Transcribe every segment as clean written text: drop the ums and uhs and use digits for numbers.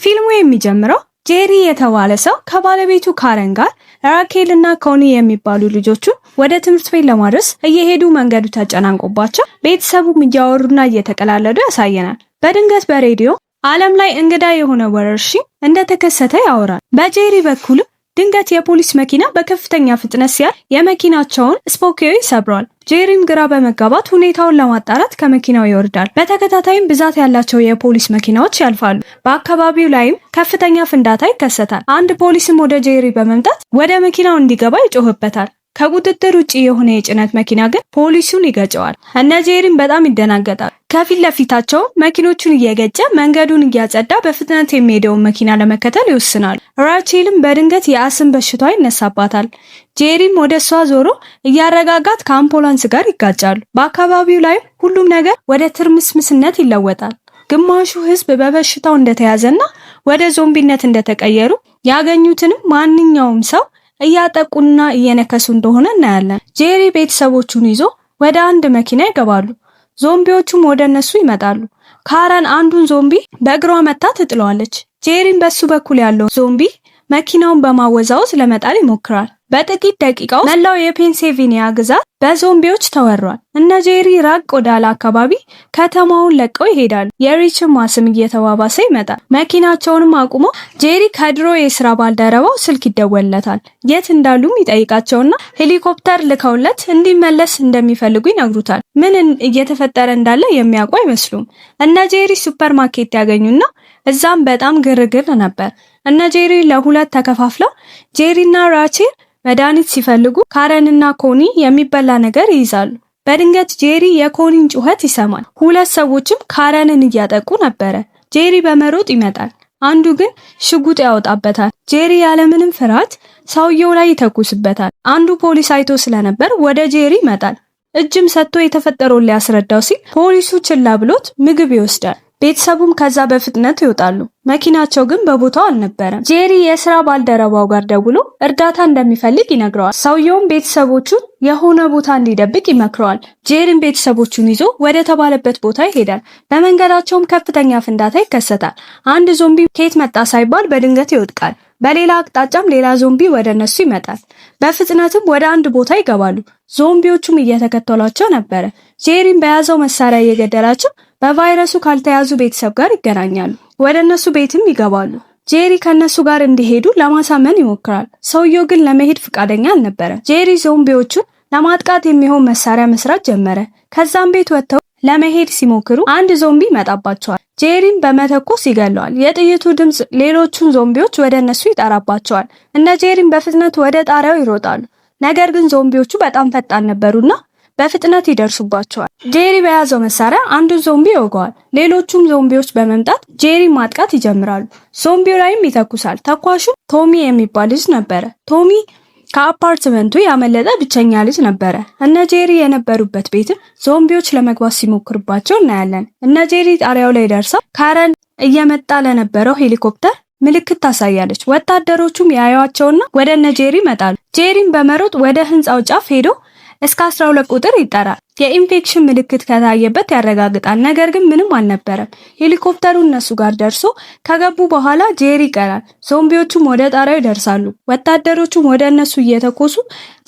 ፊልሙ የሚጀምረው ጄሪ የተባለ ሰው ከባለቤቱ ካረን ጋር ራኬል እና ኮኒ የሚባሉ ልጆቹን ወደ ትምህርት ቤት ለማድረስ እየሄዱ መንገዱ ተጨናንቆባቸው ቤተሰቡም እያወሩና እየተቀላለዱ ያሳየናል። በድንገት በሬዲዮ ዓለም ላይ እንግዳ የሆነ ወረርሽኝ እንደተከሰተ ያወራል። በጄሪ በኩልም ድንገት የፖሊስ መኪና በከፍተኛ ፍጥነት ሲያልፍ የመኪናቸውን ስፖኪዮ ይሰብረዋል። ጄሪም ግራ በመጋባት ሁኔታውን ለማጣራት ከመኪናው ይወርዳል። በተከታታይም ብዛት ያላቸው የፖሊስ መኪናዎች ያልፋሉ። በአካባቢው ላይም ከፍተኛ ፍንዳታ ይከሰታል። አንድ ፖሊስም ወደ ጄሪ በመምጣት ወደ መኪናው እንዲገባ ይጮህበታል። ከቁጥጥር ውጪ የሆነ የጭነት መኪና ግን ፖሊሱን ይገጨዋል። እነ ጄሪም በጣም ይደናገጣል። ከፊት ለፊታቸው መኪኖቹን እየገጨ መንገዱን እያጸዳ በፍጥነት የሚሄደውን መኪና ለመከተል ይወስናል። ራቼልም በድንገት የአስም በሽታ ይነሳባታል። ጄሪም ወደ እሷ ዞሮ እያረጋጋት ከአምቡላንስ ጋር ይጋጫሉ። በአካባቢው ላይ ሁሉም ነገር ወደ ትርምስምስነት ይለወጣል። ግማሹ ሕዝብ በበሽታው እንደተያዘና ወደ ዞምቢነት እንደተቀየሩ ያገኙትንም ማንኛውም ሰው እያጠቁና እየነከሱ እንደሆነ እናያለን። ጄሪ ቤተሰቦቹን ይዞ ወደ አንድ መኪና ይገባሉ። ዞምቢዎቹም ወደ እነሱ ይመጣሉ። ካረን አንዱን ዞምቢ በእግሯ መታ ትጥለዋለች። ጄሪም በሱ በኩል ያለው ዞምቢ መኪናውን በማወዛወዝ ለመጣል ይሞክራል። በጥቂት ደቂቃው መላው የፔንሲልቬኒያ ግዛት በዞምቢዎች ተወሯል። እነ ጄሪ ራቅ ወዳለ አካባቢ ከተማውን ለቀው ይሄዳሉ። የሪችም ማስም እየተባባሰ ይመጣል። መኪናቸውንም አቁሞ ጄሪ ከድሮ የስራ ባልደረባው ስልክ ይደወልለታል። የት እንዳሉም ይጠይቃቸውና ሄሊኮፕተር ልከውለት እንዲመለስ እንደሚፈልጉ ይነግሩታል። ምን እየተፈጠረ እንዳለ የሚያውቁ አይመስሉም። እነ ጄሪ ሱፐር ማርኬት ያገኙና እዛም በጣም ግርግር ነበር። እነ ጄሪ ለሁለት ተከፋፍለው ጄሪና ራቼል መድኃኒት ሲፈልጉ ካረንና ኮኒ የሚበላ ነገር ይይዛሉ። በድንገት ጄሪ የኮኒን ጩኸት ይሰማል። ሁለት ሰዎችም ካረንን እያጠቁ ነበረ። ጄሪ በመሮጥ ይመጣል። አንዱ ግን ሽጉጥ ያወጣበታል። ጄሪ ያለምንም ፍርሃት ሰውየው ላይ ይተኩስበታል። አንዱ ፖሊስ አይቶ ስለነበር ወደ ጄሪ ይመጣል። እጅም ሰጥቶ የተፈጠረውን ሊያስረዳው ሲል ፖሊሱ ችላ ብሎት ምግብ ይወስዳል። ቤተሰቡም ከዛ በፍጥነት ይወጣሉ። መኪናቸው ግን በቦታው አልነበረም። ጄሪ የስራ ባልደረባው ጋር ደውሎ እርዳታ እንደሚፈልግ ይነግረዋል። ሰውየውም ቤተሰቦቹን የሆነ ቦታ እንዲደብቅ ይመክረዋል። ጄሪም ቤተሰቦቹን ይዞ ወደ ተባለበት ቦታ ይሄዳል። በመንገዳቸውም ከፍተኛ ፍንዳታ ይከሰታል። አንድ ዞምቢ ከየት መጣ ሳይባል በድንገት ይወድቃል። በሌላ አቅጣጫም ሌላ ዞምቢ ወደ እነሱ ይመጣል። በፍጥነትም ወደ አንድ ቦታ ይገባሉ። ዞምቢዎቹም እየተከተሏቸው ነበረ። ጄሪም በያዘው መሳሪያ እየገደላቸው በቫይረሱ ካልተያዙ ቤተሰብ ጋር ይገናኛሉ። ወደ እነሱ ቤትም ይገባሉ። ጄሪ ከነሱ ጋር እንዲሄዱ ለማሳመን ይሞክራል። ሰውየው ግን ለመሄድ ፍቃደኛ አልነበረም። ጄሪ ዞምቢዎቹን ለማጥቃት የሚሆን መሳሪያ መስራት ጀመረ። ከዛም ቤት ወጥተው ለመሄድ ሲሞክሩ አንድ ዞምቢ ይመጣባቸዋል። ጄሪም በመተኮስ ይገለዋል። የጥይቱ ድምጽ ሌሎቹን ዞምቢዎች ወደ እነሱ ይጠራባቸዋል። እነ ጄሪም በፍጥነት ወደ ጣሪያው ይሮጣሉ። ነገር ግን ዞምቢዎቹ በጣም ፈጣን ነበሩና በፍጥነት ይደርሱባቸዋል። ጄሪ በያዘው መሳሪያ አንዱን ዞምቢ ይወጋዋል። ሌሎቹም ዞምቢዎች በመምጣት ጄሪ ማጥቃት ይጀምራሉ። ዞምቢው ላይም ይተኩሳል። ተኳሹ ቶሚ የሚባል ልጅ ነበረ። ቶሚ ከአፓርትመንቱ ያመለጠ ብቸኛ ልጅ ነበረ። እነ ጄሪ የነበሩበት ቤትም ዞምቢዎች ለመግባት ሲሞክርባቸው እናያለን። እነ ጄሪ ጣሪያው ላይ ደርሰው ካረን እየመጣ ለነበረው ሄሊኮፕተር ምልክት ታሳያለች። ወታደሮቹም ያዩዋቸውና ወደ እነ ጄሪ ይመጣሉ። ጄሪም በመሮጥ ወደ ህንጻው ጫፍ ሄዶ እስከ 12 ቁጥር ይጠራል። የኢንፌክሽን ምልክት ከታየበት ያረጋግጣል። ነገር ግን ምንም አልነበረም። ሄሊኮፕተሩ እነሱ ጋር ደርሶ ከገቡ በኋላ ጄሪ ይቀራል። ዞምቢዎቹም ወደ ጣሪያው ይደርሳሉ። ወታደሮቹም ወደ እነሱ እየተኮሱ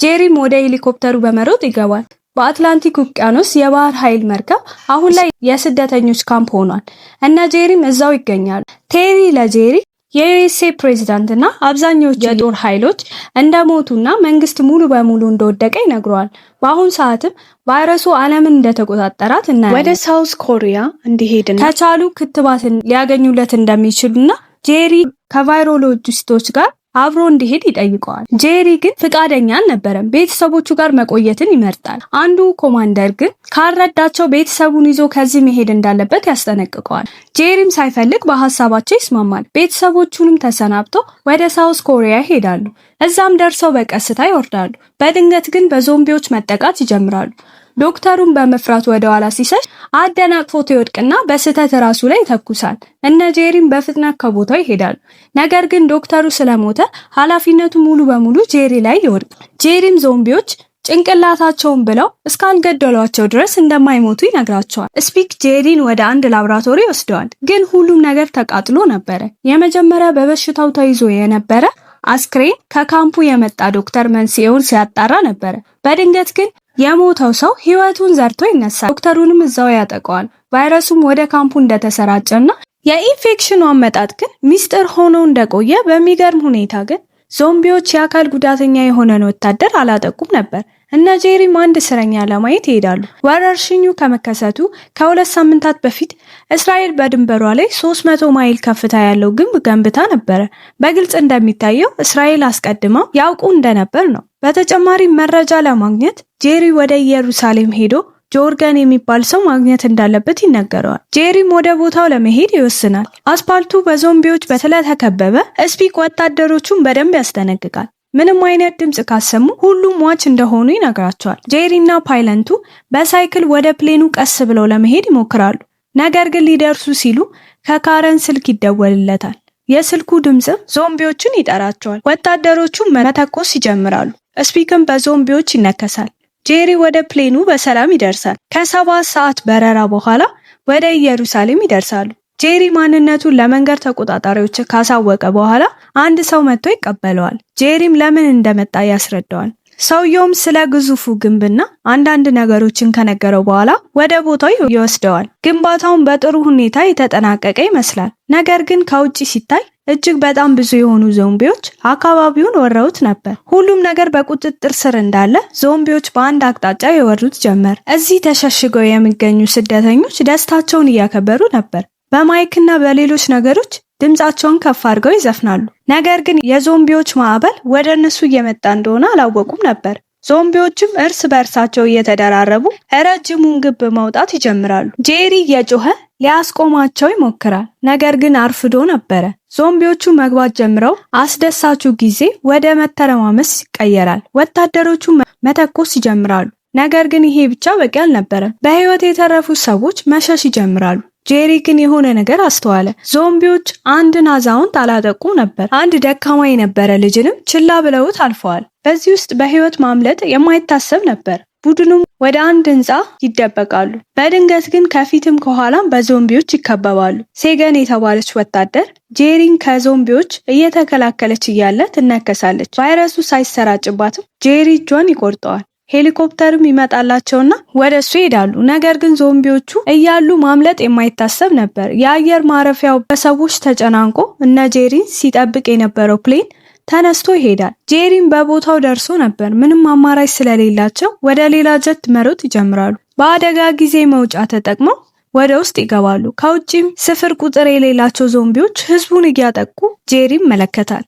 ጄሪም ወደ ሄሊኮፕተሩ በመሮጥ ይገባል። በአትላንቲክ ውቅያኖስ የባህር ኃይል መርከብ አሁን ላይ የስደተኞች ካምፕ ሆኗል። እነ ጄሪም እዛው ይገኛሉ። ቴሪ ለጄሪ የዩኤስኤ ፕሬዝዳንትና አብዛኞቹ የጦር ኃይሎች እንደሞቱና መንግስት ሙሉ በሙሉ እንደወደቀ ይነግረዋል። በአሁን ሰዓትም ቫይረሱ ዓለምን እንደተቆጣጠራት እናያለን። ወደ ሳውዝ ኮሪያ እንዲሄድና ከቻሉ ክትባትን ሊያገኙለት እንደሚችሉና ጄሪ ከቫይሮሎጂስቶች ጋር አብሮ እንዲሄድ ይጠይቀዋል። ጄሪ ግን ፍቃደኛ አልነበረም። ቤተሰቦቹ ጋር መቆየትን ይመርጣል። አንዱ ኮማንደር ግን ካልረዳቸው ቤተሰቡን ይዞ ከዚህ መሄድ እንዳለበት ያስጠነቅቀዋል። ጄሪም ሳይፈልግ በሐሳባቸው ይስማማል። ቤተሰቦቹንም ተሰናብቶ ወደ ሳውዝ ኮሪያ ይሄዳሉ። እዛም ደርሰው በቀስታ ይወርዳሉ። በድንገት ግን በዞምቢዎች መጠቃት ይጀምራሉ። ዶክተሩን በመፍራት ወደ ኋላ ሲሸሽ አደናቅፎት ይወድቅና በስህተት ራሱ ላይ ይተኩሳል። እነ ጄሪም በፍጥነት ከቦታው ይሄዳሉ። ነገር ግን ዶክተሩ ስለሞተ ኃላፊነቱ ሙሉ በሙሉ ጄሪ ላይ ይወድቃል። ጄሪም ዞምቢዎች ጭንቅላታቸውን ብለው እስካልገደሏቸው ድረስ እንደማይሞቱ ይነግራቸዋል። ስፒክ ጄሪን ወደ አንድ ላብራቶሪ ወስደዋል፣ ግን ሁሉም ነገር ተቃጥሎ ነበረ። የመጀመሪያ በበሽታው ተይዞ የነበረ አስክሬን ከካምፑ የመጣ ዶክተር መንስኤውን ሲያጣራ ነበረ። በድንገት ግን የሞተው ሰው ህይወቱን ዘርቶ ይነሳል። ዶክተሩንም እዛው ያጠቀዋል። ቫይረሱም ወደ ካምፑ እንደተሰራጨና የኢንፌክሽኑ አመጣጥ ግን ሚስጥር ሆኖ እንደቆየ በሚገርም ሁኔታ ግን ዞምቢዎች የአካል ጉዳተኛ የሆነን ወታደር አላጠቁም ነበር። እነ ጄሪም አንድ እስረኛ ለማየት ይሄዳሉ። ወረርሽኙ ከመከሰቱ ከ2 ሳምንታት በፊት እስራኤል በድንበሯ ላይ 300 ማይል ከፍታ ያለው ግንብ ገንብታ ነበረ። በግልጽ እንደሚታየው እስራኤል አስቀድመው ያውቁ እንደነበር ነው። በተጨማሪ መረጃ ለማግኘት ጄሪ ወደ ኢየሩሳሌም ሄዶ ጆርገን የሚባል ሰው ማግኘት እንዳለበት ይነገረዋል። ጄሪም ወደ ቦታው ለመሄድ ይወስናል። አስፓልቱ በዞምቢዎች ስለተከበበ ስፒክ ወታደሮቹን በደንብ ያስጠነቅቃል። ምንም አይነት ድምጽ ካሰሙ ሁሉም ሟች እንደሆኑ ይነግራቸዋል። ጄሪና ፓይለንቱ በሳይክል ወደ ፕሌኑ ቀስ ብለው ለመሄድ ይሞክራሉ። ነገር ግን ሊደርሱ ሲሉ ከካረን ስልክ ይደወልለታል። የስልኩ ድምጽም ዞምቢዎችን ይጠራቸዋል። ወታደሮቹም መተኮስ ይጀምራሉ። ስፒክም በዞምቢዎች ይነከሳል። ጄሪ ወደ ፕሌኑ በሰላም ይደርሳል። ከ7 ሰዓት በረራ በኋላ ወደ ኢየሩሳሌም ይደርሳሉ። ጄሪ ማንነቱን ለመንገድ ተቆጣጣሪዎች ካሳወቀ በኋላ አንድ ሰው መጥቶ ይቀበለዋል። ጄሪም ለምን እንደመጣ ያስረዳዋል። ሰውየውም ስለ ግዙፉ ግንብና አንዳንድ ነገሮችን ከነገረው በኋላ ወደ ቦታው ይወስደዋል። ግንባታውን በጥሩ ሁኔታ የተጠናቀቀ ይመስላል። ነገር ግን ከውጪ ሲታይ እጅግ በጣም ብዙ የሆኑ ዞምቢዎች አካባቢውን ወረውት ነበር። ሁሉም ነገር በቁጥጥር ስር እንዳለ ዞምቢዎች በአንድ አቅጣጫ የወሩት ጀመር። እዚህ ተሸሽገው የሚገኙ ስደተኞች ደስታቸውን እያከበሩ ነበር። በማይክና በሌሎች ነገሮች ድምጻቸውን ከፍ አድርገው ይዘፍናሉ። ነገር ግን የዞምቢዎች ማዕበል ወደ እነሱ እየመጣ እንደሆነ አላወቁም ነበር። ዞምቢዎችም እርስ በእርሳቸው እየተደራረቡ ረጅሙን ግብ መውጣት ይጀምራሉ። ጄሪ እየጮኸ ሊያስቆማቸው ይሞክራል፣ ነገር ግን አርፍዶ ነበረ። ዞምቢዎቹ መግባት ጀምረው አስደሳቹ ጊዜ ወደ መተረማመስ ይቀየራል። ወታደሮቹ መተኮስ ይጀምራሉ፣ ነገር ግን ይሄ ብቻ በቂ አልነበረም። በህይወት የተረፉት ሰዎች መሸሽ ይጀምራሉ። ጄሪ ግን የሆነ ነገር አስተዋለ። ዞምቢዎች አንድን አዛውንት አላጠቁም ነበር። አንድ ደካማ የነበረ ልጅንም ችላ ብለውት አልፈዋል። በዚህ ውስጥ በህይወት ማምለጥ የማይታሰብ ነበር። ቡድኑም ወደ አንድ ህንፃ ይደበቃሉ። በድንገት ግን ከፊትም ከኋላም በዞምቢዎች ይከበባሉ። ሴገን የተባለች ወታደር ጄሪን ከዞምቢዎች እየተከላከለች እያለ ትነከሳለች። ቫይረሱ ሳይሰራጭባትም ጄሪ እጇን ይቆርጠዋል። ሄሊኮፕተርም ይመጣላቸውና ወደ እሱ ይሄዳሉ። ነገር ግን ዞምቢዎቹ እያሉ ማምለጥ የማይታሰብ ነበር። የአየር ማረፊያው በሰዎች ተጨናንቆ እነ ጄሪን ሲጠብቅ የነበረው ፕሌን ተነስቶ ይሄዳል። ጄሪን በቦታው ደርሶ ነበር። ምንም አማራጭ ስለሌላቸው ወደ ሌላ ጀት መሮጥ ይጀምራሉ። በአደጋ ጊዜ መውጫ ተጠቅመው ወደ ውስጥ ይገባሉ። ከውጪም ስፍር ቁጥር የሌላቸው ዞምቢዎች ህዝቡን እያጠቁ ጄሪ ይመለከታል።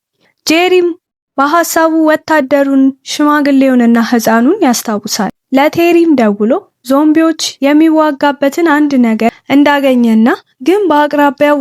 ጄሪም በሐሳቡ ወታደሩን፣ ሽማግሌውንና ህፃኑን ያስታውሳል። ለቴሪም ደውሎ ዞምቢዎች የሚዋጋበትን አንድ ነገር እንዳገኘና ግን በአቅራቢያው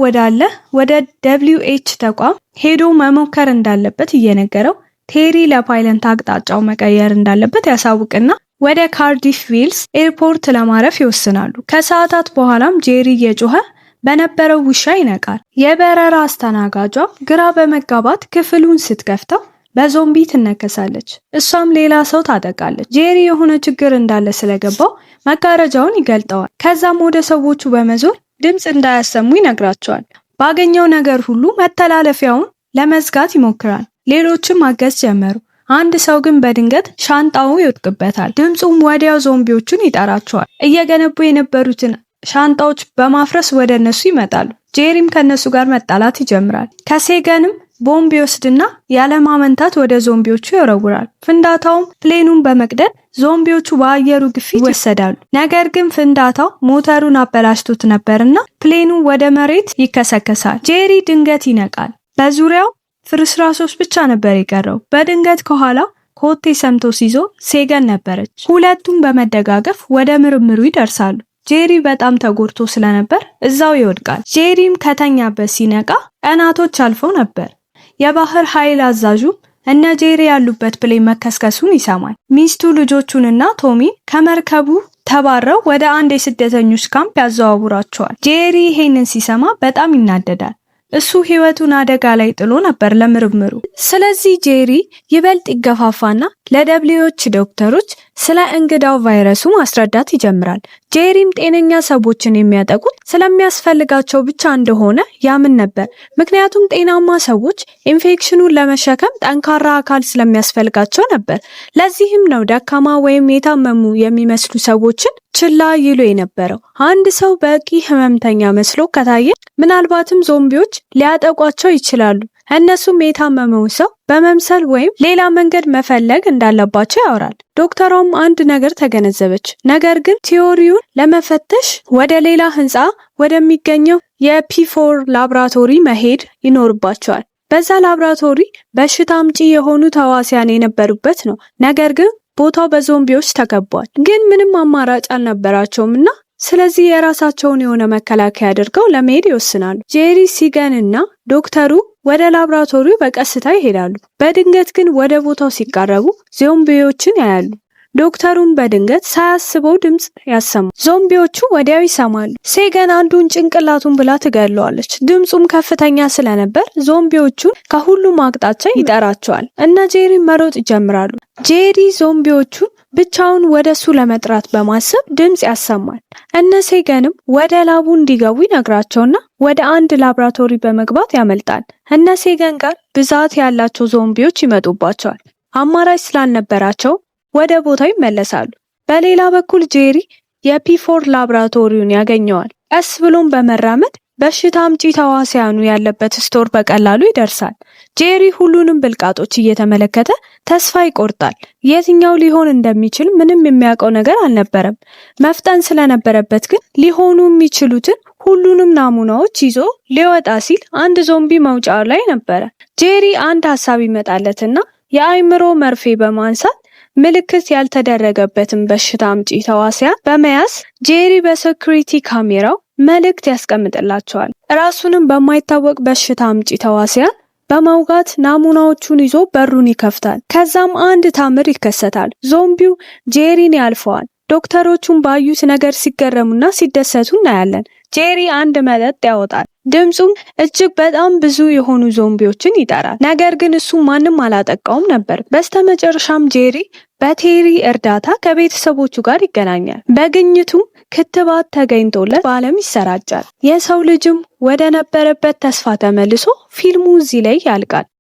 ወደ WH ተቋም ሄዶ መሞከር እንዳለበት እየነገረው ቴሪ ለፓይለንት አቅጣጫው መቀየር እንዳለበት ያሳውቅና ወደ ካርዲፍ ዊልስ ኤርፖርት ለማረፍ ይወስናሉ። ከሰዓታት በኋላም ጄሪ እየጮኸ በነበረው ውሻ ይነቃል። የበረራ አስተናጋጇ ግራ በመጋባት ክፍሉን ስትከፍተው በዞምቢ ትነከሳለች። እሷም ሌላ ሰው ታጠቃለች። ጄሪ የሆነ ችግር እንዳለ ስለገባው መጋረጃውን ይገልጠዋል። ከዛም ወደ ሰዎቹ በመዞር ድምፅ እንዳያሰሙ ይነግራቸዋል። ባገኘው ነገር ሁሉ መተላለፊያውን ለመዝጋት ይሞክራል። ሌሎችም ማገዝ ጀመሩ። አንድ ሰው ግን በድንገት ሻንጣው ይወድቅበታል። ድምፁም ወዲያው ዞምቢዎቹን ይጠራቸዋል። እየገነቡ የነበሩትን ሻንጣዎች በማፍረስ ወደ እነሱ ይመጣሉ። ጄሪም ከነሱ ጋር መጣላት ይጀምራል። ከሴገንም ቦምብ ይወስድና ያለማመንታት ወደ ዞምቢዎቹ ይወረውራል። ፍንዳታውም ፕሌኑን በመቅደድ ዞምቢዎቹ በአየሩ ግፊት ይወሰዳሉ። ነገር ግን ፍንዳታው ሞተሩን አበላሽቶት ነበርና ፕሌኑ ወደ መሬት ይከሰከሳል። ጄሪ ድንገት ይነቃል። በዙሪያው ፍርስራሾች ብቻ ነበር የቀረው። በድንገት ከኋላ ኮቴ ሰምቶ ሲዞር ሴገን ነበረች። ሁለቱም በመደጋገፍ ወደ ምርምሩ ይደርሳሉ። ጄሪ በጣም ተጎድቶ ስለነበር እዛው ይወድቃል። ጄሪም ከተኛበት ሲነቃ ቀናቶች አልፈው ነበር። የባህር ኃይል አዛዡ እነ ጄሪ ያሉበት ፕሌን መከስከሱን ይሰማል። ሚስቱ ልጆቹንና ቶሚን ከመርከቡ ተባረው ወደ አንድ የስደተኞች ካምፕ ያዘዋውራቸዋል። ጄሪ ይሄንን ሲሰማ በጣም ይናደዳል። እሱ ህይወቱን አደጋ ላይ ጥሎ ነበር ለምርምሩ። ስለዚህ ጄሪ ይበልጥ ይገፋፋና ለደብሊዎች ዶክተሮች ስለ እንግዳው ቫይረሱ ማስረዳት ይጀምራል። ጄሪም ጤነኛ ሰዎችን የሚያጠቁት ስለሚያስፈልጋቸው ብቻ እንደሆነ ያምን ነበር። ምክንያቱም ጤናማ ሰዎች ኢንፌክሽኑን ለመሸከም ጠንካራ አካል ስለሚያስፈልጋቸው ነበር። ለዚህም ነው ደካማ ወይም የታመሙ የሚመስሉ ሰዎችን ችላ ይሉ የነበረው። አንድ ሰው በቂ ህመምተኛ መስሎ ከታየ ምናልባትም ዞምቢዎች ሊያጠቋቸው ይችላሉ። እነሱም የታመመው ሰው በመምሰል ወይም ሌላ መንገድ መፈለግ እንዳለባቸው ያወራል። ዶክተሯም አንድ ነገር ተገነዘበች። ነገር ግን ቲዮሪውን ለመፈተሽ ወደ ሌላ ህንፃ ወደሚገኘው የፒ4 ላብራቶሪ መሄድ ይኖርባቸዋል። በዛ ላብራቶሪ በሽታ አምጪ የሆኑ ተዋሲያን የነበሩበት ነው። ነገር ግን ቦታው በዞምቢዎች ተከቧል። ግን ምንም አማራጭ አልነበራቸውም እና ስለዚህ የራሳቸውን የሆነ መከላከያ አድርገው ለመሄድ ይወስናሉ። ጄሪ፣ ሲገን እና ዶክተሩ ወደ ላብራቶሪው በቀስታ ይሄዳሉ። በድንገት ግን ወደ ቦታው ሲቃረቡ ዞምቢዎችን ያያሉ። ዶክተሩም በድንገት ሳያስበው ድምጽ ያሰማል። ዞምቢዎቹ ወዲያው ይሰማሉ። ሴገን አንዱን ጭንቅላቱን ብላ ትገለዋለች። ድምጹም ከፍተኛ ስለነበር ዞምቢዎቹን ከሁሉም አቅጣጫ ይጠራቸዋል። እነ ጄሪ መሮጥ ይጀምራሉ። ጄሪ ዞምቢዎቹን ብቻውን ወደሱ ለመጥራት በማሰብ ድምጽ ያሰማል። እነ ሴገንም ወደ ላቡ እንዲገቡ ይነግራቸውና ወደ አንድ ላብራቶሪ በመግባት ያመልጣል። እነ ሴገን ጋር ብዛት ያላቸው ዞምቢዎች ይመጡባቸዋል። አማራጭ ስላልነበራቸው ወደ ቦታው ይመለሳሉ። በሌላ በኩል ጄሪ የፒ4 ላብራቶሪውን ያገኘዋል። ቀስ ብሎም በመራመድ በሽታ አምጪ ተዋሲያኑ ያለበት ስቶር በቀላሉ ይደርሳል። ጄሪ ሁሉንም ብልቃጦች እየተመለከተ ተስፋ ይቆርጣል። የትኛው ሊሆን እንደሚችል ምንም የሚያውቀው ነገር አልነበረም። መፍጠን ስለነበረበት ግን ሊሆኑ የሚችሉትን ሁሉንም ናሙናዎች ይዞ ሊወጣ ሲል አንድ ዞምቢ መውጫው ላይ ነበረ። ጄሪ አንድ ሐሳብ ይመጣለትና የአይምሮ መርፌ በማንሳት ምልክት ያልተደረገበትን በሽታ አምጪ ተዋሲያን በመያዝ ጄሪ በሴኩሪቲ ካሜራው መልእክት ያስቀምጥላቸዋል። ራሱንም በማይታወቅ በሽታ አምጪ ተዋሲያን በመውጋት ናሙናዎቹን ይዞ በሩን ይከፍታል። ከዛም አንድ ታምር ይከሰታል። ዞምቢው ጄሪን ያልፈዋል። ዶክተሮቹም ባዩት ነገር ሲገረሙና ሲደሰቱ እናያለን። ጄሪ አንድ መጠጥ ያወጣል። ድምጹም እጅግ በጣም ብዙ የሆኑ ዞምቢዎችን ይጠራል። ነገር ግን እሱ ማንም አላጠቃውም ነበር። በስተመጨረሻም ጄሪ በቴሪ እርዳታ ከቤተሰቦቹ ጋር ይገናኛል። በግኝቱም ክትባት ተገኝቶለት በዓለም ይሰራጫል። የሰው ልጅም ወደ ነበረበት ተስፋ ተመልሶ ፊልሙ እዚህ ላይ ያልቃል።